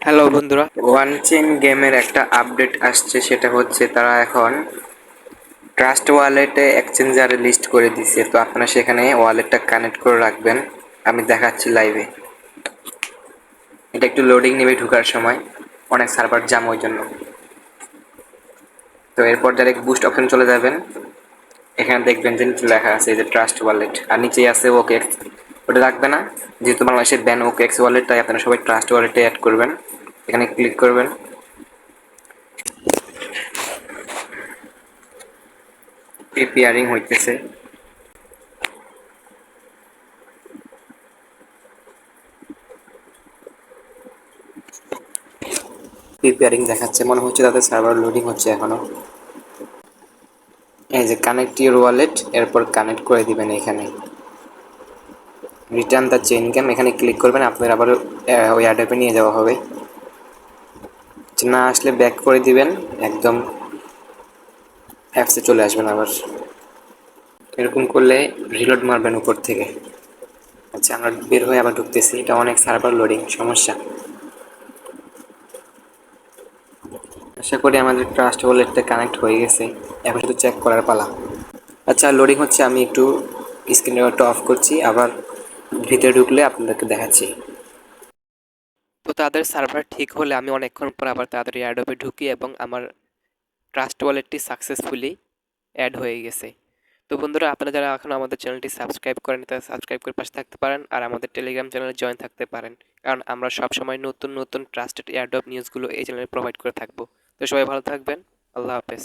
Hello বন্ধুরা, one chain গেমের একটা আপডেট আসছে, সেটা হচ্ছে তারা এখন ট্রাস্ট ওয়ালেটে এক্সচেঞ্জার লিস্ট করে দিছে। তো আপনারা সেখানে ওয়ালেটটা কানেক্ট করে রাখবেন। আমি দেখাচ্ছি লাইভে। এটা একটু লোডিং নেবে ঢোকার সময়, অনেক সার্ভার জ্যাম ওই জন্য। তো এরপর ডাইরেক্ট বুস্ট অপশন চলে যাবেন। এখানে দেখবেন যে নিচে লেখা আছে এই যে ট্রাস্ট ওয়ালেট, আর নিচেই আছে ওকে এক্স। ওটা রাখবে না, যেহেতু বাংলাদেশে ব্যান ওকে এক্স ওয়ালেট, তাই আপনারা সবাই ট্রাস্ট ওয়ালেটে অ্যাড করবেন। এখানে ক্লিক করবেন। প্রিপেয়ারিং হইতেছে। প্রিপেয়ারিং দেখাচ্ছে, মনে হচ্ছে তাদের সার্ভার লোডিং হচ্ছে এখনো। এই যে কানেক্ট ইউর ওয়ালেট, এরপর কানেক্ট করে দিবেন। এখানে রিটার্ন দ্য চেইন গেম, এখানে ক্লিক করবেন। আপনার আবার ওই অ্যাডপে নিয়ে যাওয়া হবে। না আসলে ব্যাক করে দিবেন, একদম অ্যাপসে চলে আসবেন আবার। এরকম করলে রিলোড মারবেন উপর থেকে। আচ্ছা, আমরা বের হয়ে আবার ঢুকতেছি। এটা অনেক সার্ভার লোডিং সমস্যা। আশা করি আমাদের ট্রাস্ট ওয়ালেটটা কানেক্ট হয়ে গেছে, এখন শুধু চেক করার পালা। আচ্ছা, লোডিং হচ্ছে, আমি একটু স্ক্রিন রেকর্ডটা অফ করছি, আবার ভিতরে ঢুকলে আপনাদেরকে দেখাচ্ছি। তো তাদের সার্ভার ঠিক হলে আমি অনেকক্ষণ পর আবার তাদের অ্যাডোবে ঢুকি এবং আমার ট্রাস্ট ওয়ালেটটি সাকসেসফুলি অ্যাড হয়ে গেছে। তো বন্ধুরা, আপনারা যারা এখনও আমাদের চ্যানেলটি সাবস্ক্রাইব করেন, তারা সাবস্ক্রাইব করে পাশে থাকতে পারেন, আর আমাদের টেলিগ্রাম চ্যানেলে জয়েন থাকতে পারেন, কারণ আমরা সবসময় নতুন নতুন ট্রাস্টেড এয়ারড্রপ নিউজগুলো এই চ্যানেলে প্রোভাইড করে থাকবো। তো সবাই ভালো থাকবেন। আল্লাহ হাফেজ।